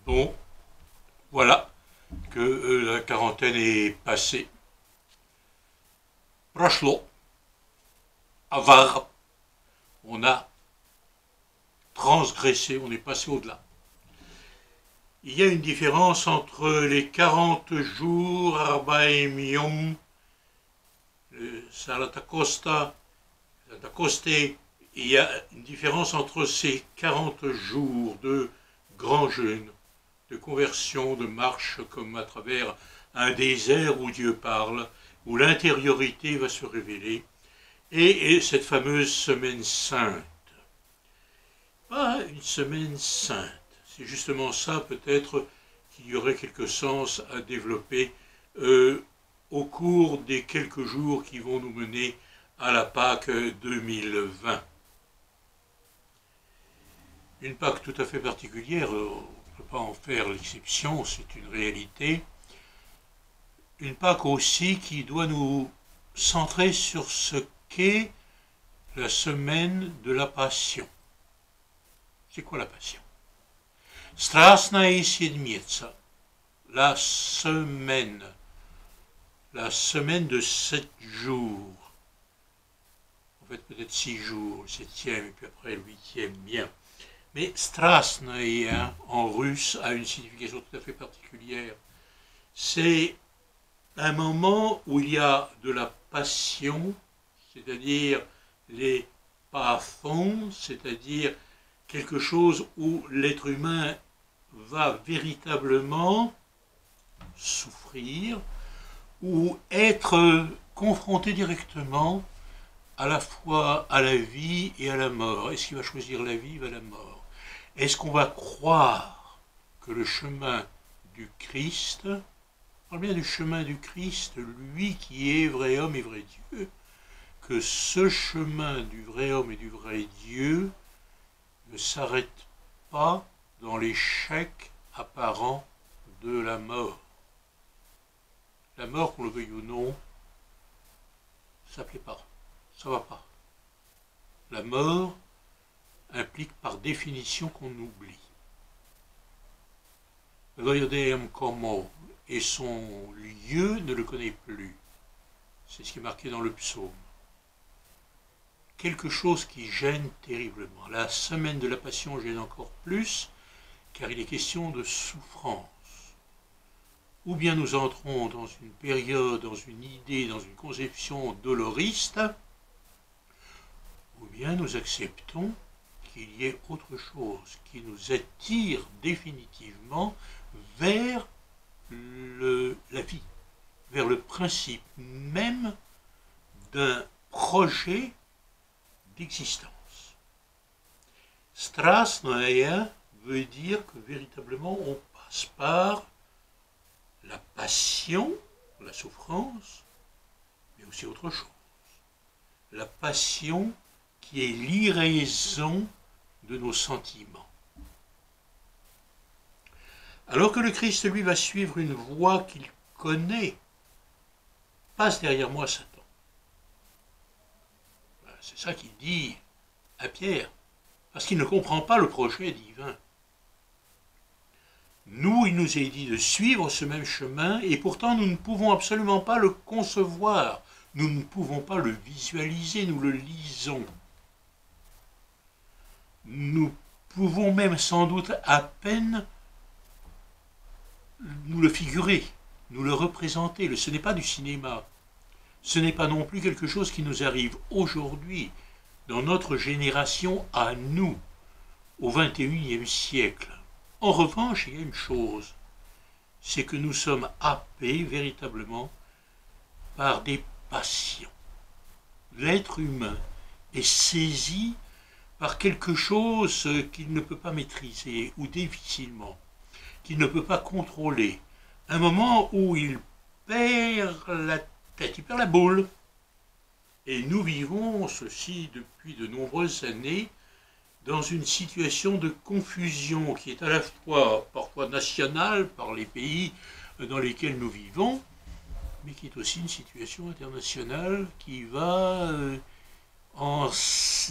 Bon, voilà que la quarantaine est passée. Prochlo, avare, on a transgressé, on est passé au-delà. Il y a une différence entre les 40 jours, Arbaim Yom, Salatacosta, il y a une différence entre ces 40 jours de grand jeûne, de conversion, de marche comme à travers un désert où Dieu parle, où l'intériorité va se révéler, et cette fameuse semaine sainte. Pas une semaine sainte, c'est justement ça peut-être qu'il y aurait quelque sens à développer au cours des quelques jours qui vont nous mener à la Pâque 2020. Une Pâque tout à fait particulière, on ne peut pas en faire l'exception, c'est une réalité. Une Pâque aussi qui doit nous centrer sur ce qu'est la semaine de la Passion. C'est quoi la Passion? Strasnae Siedmietza, la semaine de 7 jours. En fait, peut-être 6 jours, le 7e, et puis après le 8e, bien. Mais Strasnae, en russe, a une signification tout à fait particulière. C'est un moment où il y a de la passion, c'est-à-dire les pathons, c'est-à-dire quelque chose où l'être humain va véritablement souffrir ou être confronté directement à la fois à la vie et à la mort. Est-ce qu'il va choisir la vie ou la mort? Est-ce qu'on va croire que le chemin du Christ, on parle bien du chemin du Christ, lui qui est vrai homme et vrai Dieu, que ce chemin du vrai homme et du vrai Dieu ne s'arrête pas dans l'échec apparent de la mort. La mort, qu'on le veuille ou non, ça ne plaît pas, ça ne va pas. La mort implique par définition qu'on oublie. Voyodem como, et son lieu ne le connaît plus. C'est ce qui est marqué dans le psaume. Quelque chose qui gêne terriblement. La semaine de la Passion gêne encore plus, car il est question de souffrance. Ou bien nous entrons dans une période, dans une idée, dans une conception doloriste, ou bien nous acceptons qu'il y ait autre chose qui nous attire définitivement vers la vie, vers le principe même d'un projet d'existence. Strasnae veut dire que véritablement on passe par la passion, la souffrance, mais aussi autre chose. La passion qui est l'irraison de nos sentiments. Alors que le Christ, lui, va suivre une voie qu'il connaît, passe derrière moi Satan. C'est ça qu'il dit à Pierre, parce qu'il ne comprend pas le projet divin. Nous, il nous est dit de suivre ce même chemin, et pourtant nous ne pouvons absolument pas le concevoir, nous ne pouvons pas le visualiser, nous le lisons. Nous pouvons même sans doute à peine nous le figurer, nous le représenter. Ce n'est pas du cinéma. Ce n'est pas non plus quelque chose qui nous arrive aujourd'hui, dans notre génération à nous, au XXIe siècle. En revanche, il y a une chose, c'est que nous sommes happés véritablement par des passions. L'être humain est saisi par quelque chose qu'il ne peut pas maîtriser, ou difficilement, qu'il ne peut pas contrôler. Un moment où il perd la tête, il perd la boule. Et nous vivons ceci depuis de nombreuses années dans une situation de confusion qui est à la fois parfois nationale par les pays dans lesquels nous vivons, mais qui est aussi une situation internationale qui va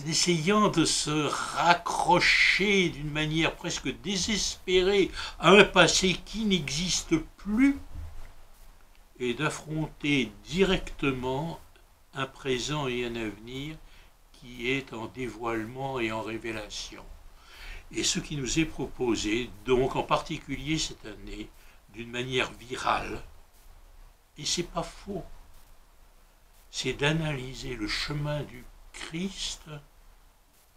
essayant de se raccrocher d'une manière presque désespérée à un passé qui n'existe plus, et d'affronter directement un présent et un avenir qui est en dévoilement et en révélation. Et ce qui nous est proposé, donc en particulier cette année, d'une manière virale, et c'est pas faux, c'est d'analyser le chemin du Christ,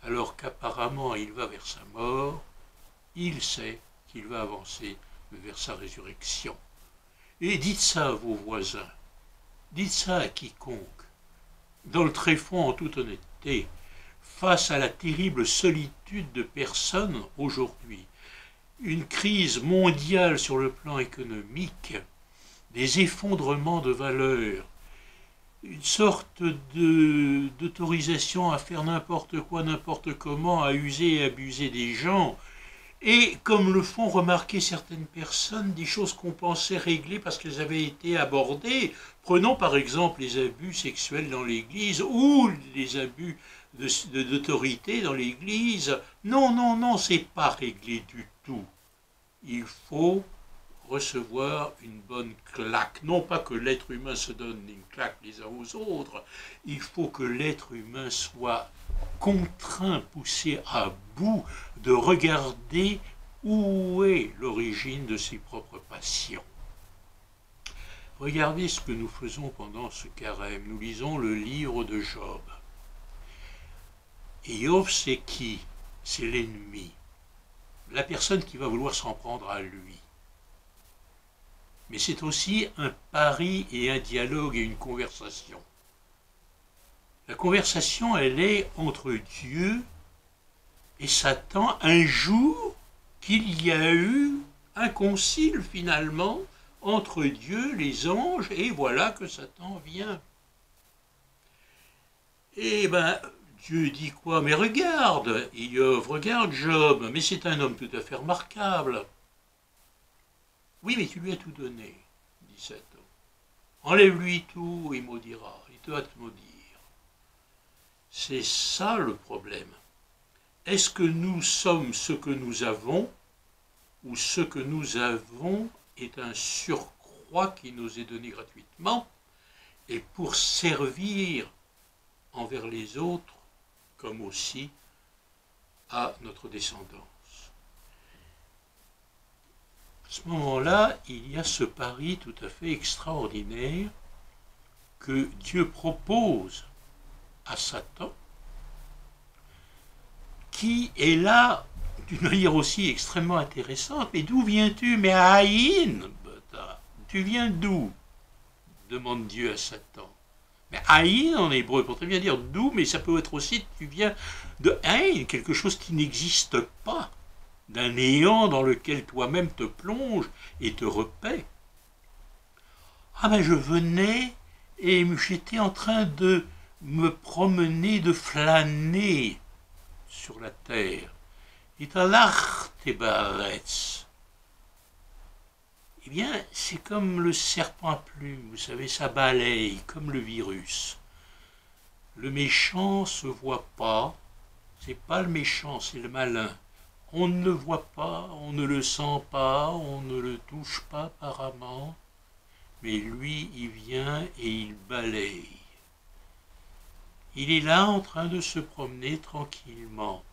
alors qu'apparemment il va vers sa mort, il sait qu'il va avancer vers sa résurrection. Et dites ça à vos voisins, dites ça à quiconque, dans le tréfonds en toute honnêteté, face à la terrible solitude de personnes aujourd'hui, une crise mondiale sur le plan économique, des effondrements de valeurs, une sorte d'autorisation à faire n'importe quoi, n'importe comment, à user et abuser des gens, et comme le font remarquer certaines personnes, des choses qu'on pensait réglées parce qu'elles avaient été abordées. Prenons par exemple les abus sexuels dans l'Église ou les abus d'autorité dans l'Église. Non, non, non, c'est pas réglé du tout. Il faut recevoir une bonne claque. Non pas que l'être humain se donne une claque les uns aux autres, il faut que l'être humain soit contraint, poussé à bout de regarder où est l'origine de ses propres passions. Regardez ce que nous faisons pendant ce carême. Nous lisons le livre de Job. Et Job, c'est qui? C'est l'ennemi. La personne qui va vouloir s'en prendre à lui. Mais c'est aussi un pari et un dialogue et une conversation. La conversation, elle est entre Dieu et Satan un jour qu'il y a eu un concile finalement entre Dieu, les anges, et voilà que Satan vient. Et Dieu dit quoi? Mais regarde, Iov, regarde Job, mais c'est un homme tout à fait remarquable. Oui, mais tu lui as tout donné, dit Satan. Enlève-lui tout, il maudira, il te va te maudire. C'est ça le problème. Est-ce que nous sommes ce que nous avons, ou ce que nous avons est un surcroît qui nous est donné gratuitement, et pour servir envers les autres, comme aussi à notre descendance. À ce moment-là, il y a ce pari tout à fait extraordinaire que Dieu propose à Satan, qui est là d'une manière aussi extrêmement intéressante. Mais d'où viens-tu? Mais Aïn, tu viens d'où? Demande Dieu à Satan. Mais Aïn en hébreu, pour très bien dire d'où, mais ça peut être aussi tu viens de Aïn, quelque chose qui n'existe pas, d'un néant dans lequel toi-même te plonges et te repais. Ah ben je venais et j'étais en train de me promener, de flâner sur la terre. Et eh bien, c'est comme le serpent à plumes, vous savez, ça balaye, comme le virus. Le méchant se voit pas, c'est pas le méchant, c'est le malin. On ne le voit pas, on ne le sent pas, on ne le touche pas apparemment, mais lui, il vient et il balaye. Il est là en train de se promener tranquillement.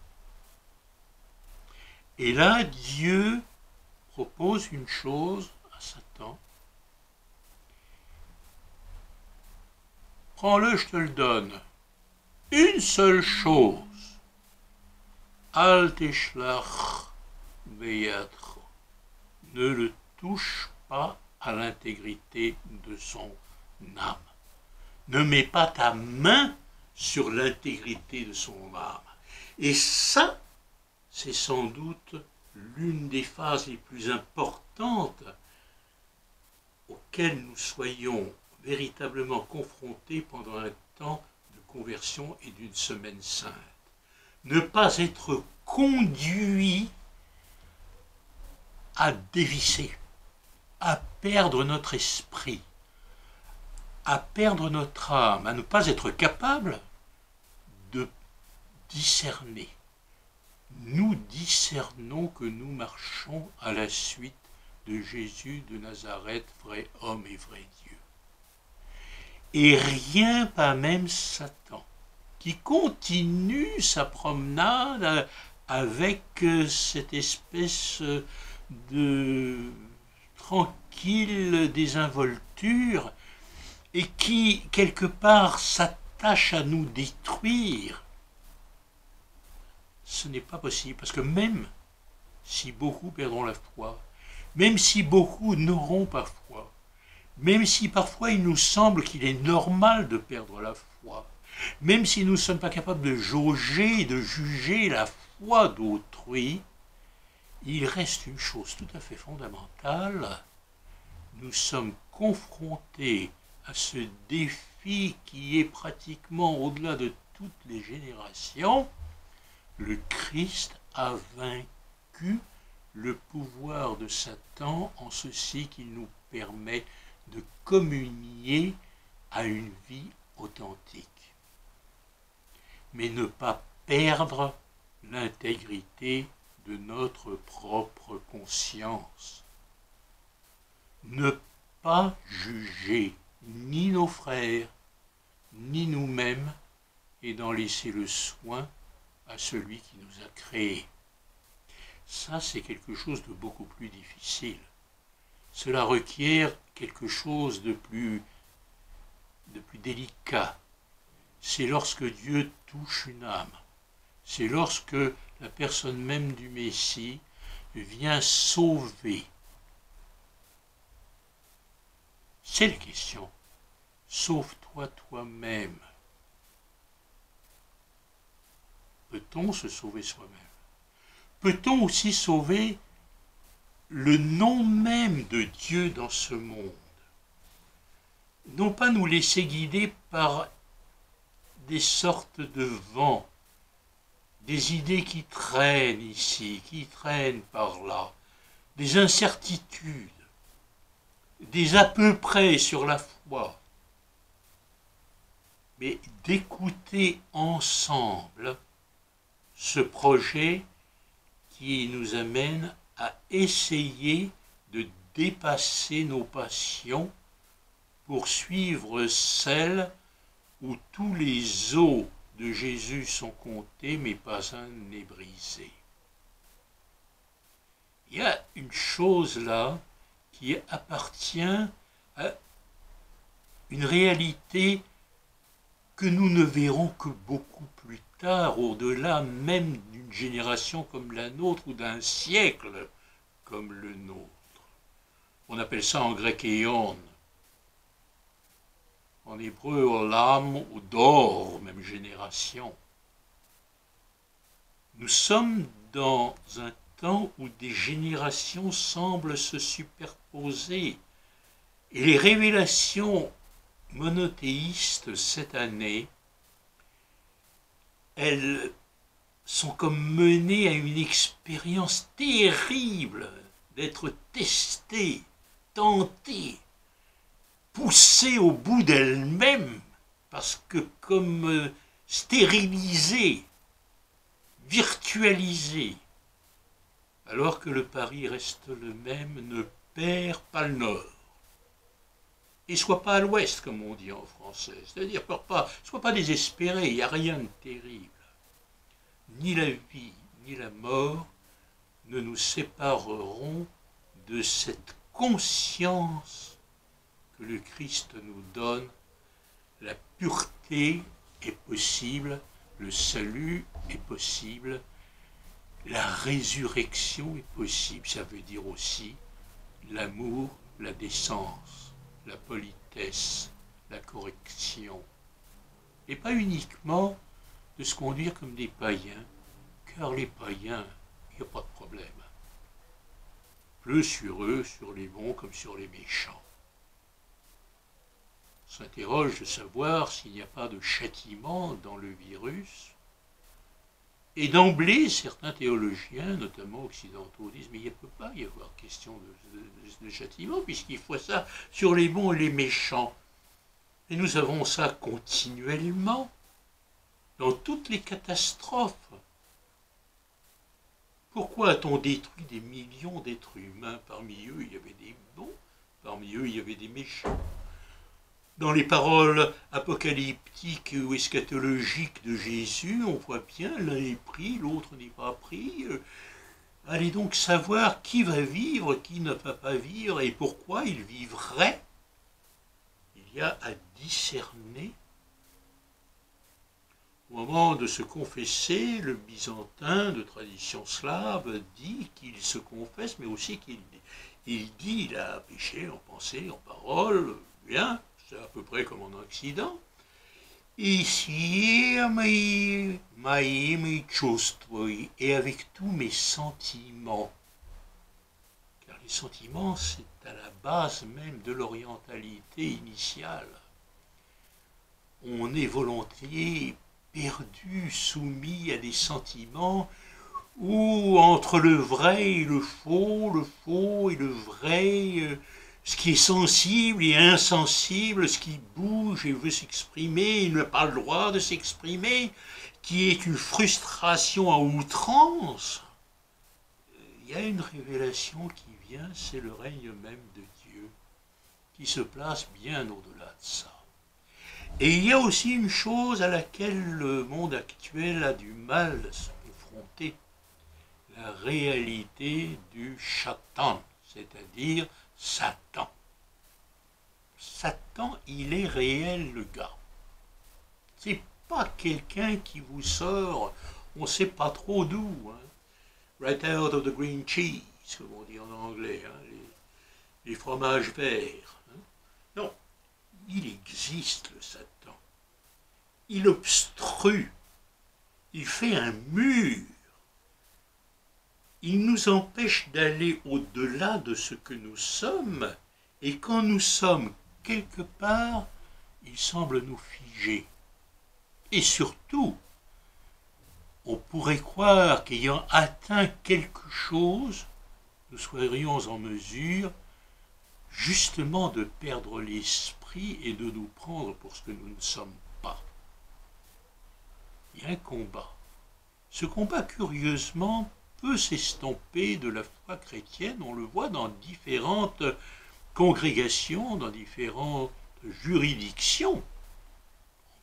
Et là, Dieu propose une chose à Satan. Prends-le, je te le donne. Une seule chose. Al teshlach beyatcho. Ne le touche pas à l'intégrité de son âme. Ne mets pas ta main sur l'intégrité de son âme. Et ça, c'est sans doute l'une des phases les plus importantes auxquelles nous soyons véritablement confrontés pendant un temps de conversion et d'une semaine sainte. Ne pas être conduit à dévisser, à perdre notre esprit, à perdre notre âme, à ne pas être capable discerner. Nous discernons que nous marchons à la suite de Jésus de Nazareth, vrai homme et vrai Dieu. Et rien, pas même Satan, qui continue sa promenade avec cette espèce de tranquille désinvolture et qui, quelque part, s'attache à nous détruire. Ce n'est pas possible, parce que même si beaucoup perdront la foi, même si beaucoup n'auront pas foi, même si parfois il nous semble qu'il est normal de perdre la foi, même si nous ne sommes pas capables de jauger, de juger la foi d'autrui, il reste une chose tout à fait fondamentale. Nous sommes confrontés à ce défi qui est pratiquement au-delà de toutes les générations. Le Christ a vaincu le pouvoir de Satan en ceci qu'il nous permet de communier à une vie authentique. Mais ne pas perdre l'intégrité de notre propre conscience. Ne pas juger ni nos frères, ni nous-mêmes, et d'en laisser le soin à celui qui nous a créés. Ça, c'est quelque chose de beaucoup plus difficile. Cela requiert quelque chose de plus délicat. C'est lorsque Dieu touche une âme. C'est lorsque la personne même du Messie vient sauver. C'est la question. Sauve-toi toi-même. Peut-on se sauver soi-même? Peut-on aussi sauver le nom même de Dieu dans ce monde? Non pas nous laisser guider par des sortes de vents, des idées qui traînent ici, qui traînent par là, des incertitudes, des à peu près sur la foi, mais d'écouter ensemble ce projet qui nous amène à essayer de dépasser nos passions pour suivre celles où tous les os de Jésus sont comptés, mais pas un n'est brisé. Il y a une chose là qui appartient à une réalité que nous ne verrons que beaucoup plus tard, au-delà même d'une génération comme la nôtre ou d'un siècle comme le nôtre. On appelle ça en grec éon. En hébreu, olam ou dor, même génération. Nous sommes dans un temps où des générations semblent se superposer. Et les révélations monothéistes cette année, elles sont comme menées à une expérience terrible d'être testées, tentées, poussées au bout d'elles-mêmes, parce que comme stérilisées, virtualisées, alors que le pari reste le même, ne perd pas le nord. Et sois pas à l'ouest, comme on dit en français. C'est-à-dire, sois pas désespéré, il n'y a rien de terrible. Ni la vie, ni la mort ne nous sépareront de cette conscience que le Christ nous donne. La pureté est possible, le salut est possible, la résurrection est possible. Ça veut dire aussi l'amour, la décence, la politesse, la correction. Et pas uniquement de se conduire comme des païens, car les païens, il n'y a pas de problème. Pleut sur eux, sur les bons comme sur les méchants. On s'interroge de savoir s'il n'y a pas de châtiment dans le virus. Et d'emblée, certains théologiens, notamment occidentaux, disent « mais il ne peut pas y avoir question de châtiment, puisqu'il faut ça sur les bons et les méchants. » Et nous avons ça continuellement. dans toutes les catastrophes. Pourquoi a-t-on détruit des millions d'êtres humains? Parmi eux, il y avait des bons, parmi eux, il y avait des méchants. Dans les paroles apocalyptiques ou eschatologiques de Jésus, on voit bien, l'un est pris, l'autre n'est pas pris. Allez donc savoir qui va vivre, qui ne va pas vivre et pourquoi il vivrait. Il y a à discerner. Au moment de se confesser, le byzantin de tradition slave dit qu'il se confesse, mais aussi qu'il dit il a péché en pensée, en parole, bien, c'est à peu près comme en Occident. Et avec tous mes sentiments. Car les sentiments, c'est à la base même de l'orientalité initiale. On est volontiers perdu, soumis à des sentiments où entre le vrai et le faux et le vrai, ce qui est sensible et insensible, ce qui bouge et veut s'exprimer, il n'a pas le droit de s'exprimer, qui est une frustration à outrance. Il y a une révélation qui vient, c'est le règne même de Dieu, qui se place bien au-delà de ça. Et il y a aussi une chose à laquelle le monde actuel a du mal à se confronter, la réalité du Shatan, c'est-à-dire Satan. Satan, il est réel, le gars. C'est pas quelqu'un qui vous sort, on sait pas trop d'où, hein. Right out of the green cheese, comme on dit en anglais, hein, les fromages verts. Hein. Non, il existe le Satan. Il obstrue, il fait un mur. Il nous empêche d'aller au-delà de ce que nous sommes, et quand nous sommes quelque part, il semble nous figer. Et surtout, on pourrait croire qu'ayant atteint quelque chose, nous serions en mesure justement de perdre l'esprit et de nous prendre pour ce que nous ne sommes pas. Il y a un combat. Ce combat, curieusement, peut s'estomper de la foi chrétienne. On le voit dans différentes congrégations, dans différentes juridictions.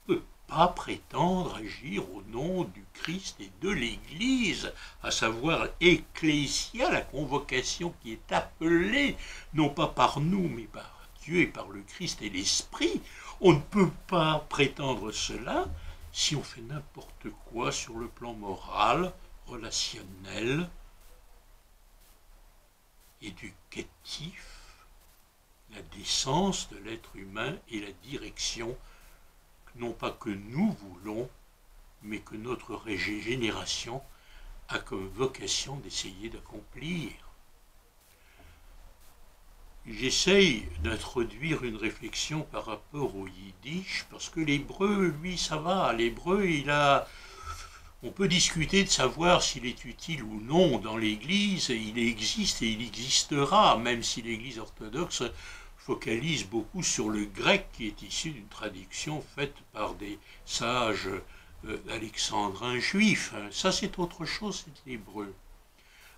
On ne peut pas prétendre agir au nom du Christ et de l'Église, à savoir ecclésia, la convocation qui est appelée, non pas par nous, mais par Dieu et par le Christ et l'Esprit. On ne peut pas prétendre cela si on fait n'importe quoi sur le plan moral, relationnel, éducatif, la décence de l'être humain et la direction, non pas que nous voulons, mais que notre génération a comme vocation d'essayer d'accomplir. J'essaye d'introduire une réflexion par rapport au yiddish, parce que l'hébreu, lui, ça va. L'hébreu, on peut discuter de savoir s'il est utile ou non dans l'Église, il existe et il existera, même si l'Église orthodoxe focalise beaucoup sur le grec qui est issu d'une traduction faite par des sages alexandrins juifs. Ça, c'est autre chose, c'est l'hébreu.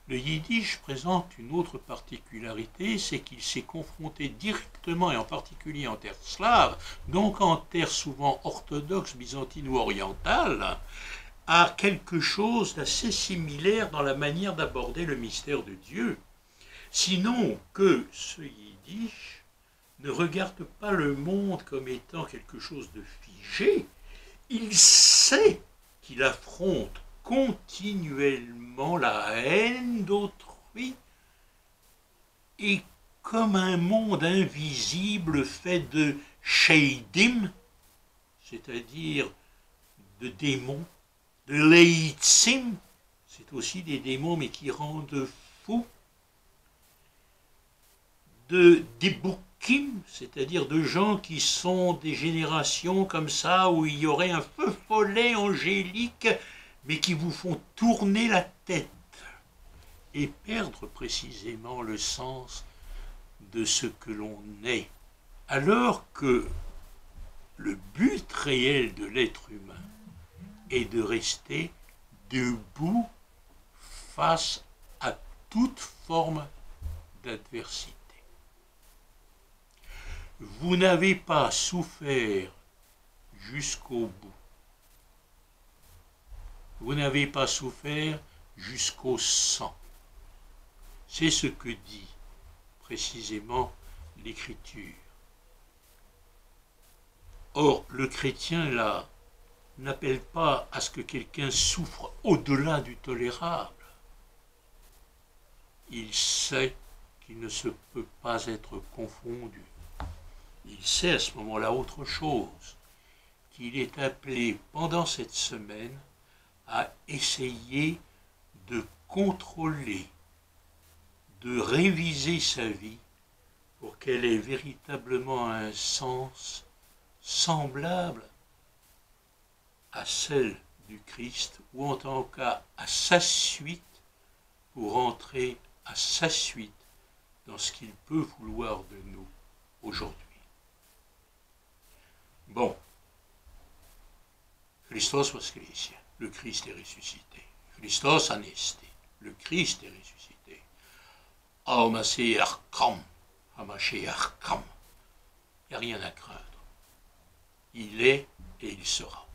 Le yiddish présente une autre particularité, c'est qu'il s'est confronté directement, et en particulier en terre slave, donc en terre souvent orthodoxe, byzantine ou orientale, à quelque chose d'assez similaire dans la manière d'aborder le mystère de Dieu. Sinon que ce yiddish ne regarde pas le monde comme étant quelque chose de figé, il sait qu'il affronte continuellement la haine d'autrui et comme un monde invisible fait de sheidim, c'est-à-dire de démons, de leitzim, c'est aussi des démons mais qui rendent fous, de deboukim, c'est-à-dire de gens qui sont des générations comme ça où il y aurait un feu follet angélique mais qui vous font tourner la tête et perdre précisément le sens de ce que l'on est, alors que le but réel de l'être humain, est de rester debout face à toute forme d'adversité. Vous n'avez pas souffert jusqu'au bout. Vous n'avez pas souffert jusqu'au sang. C'est ce que dit précisément l'Écriture. Or, le chrétien, là, n'appelle pas à ce que quelqu'un souffre au-delà du tolérable. Il sait qu'il ne se peut pas être confondu. Il sait à ce moment-là autre chose, qu'il est appelé pendant cette semaine à essayer de contrôler, de réviser sa vie pour qu'elle ait véritablement un sens semblable à celle du Christ, ou en tant cas à sa suite, pour entrer à sa suite dans ce qu'il peut vouloir de nous aujourd'hui. Bon, Christos voskresia, le Christ est ressuscité. Christos anesti, le Christ est ressuscité. Hamashiach kam, Hamashiach kam. Il n'y a rien à craindre. Il est et il sera.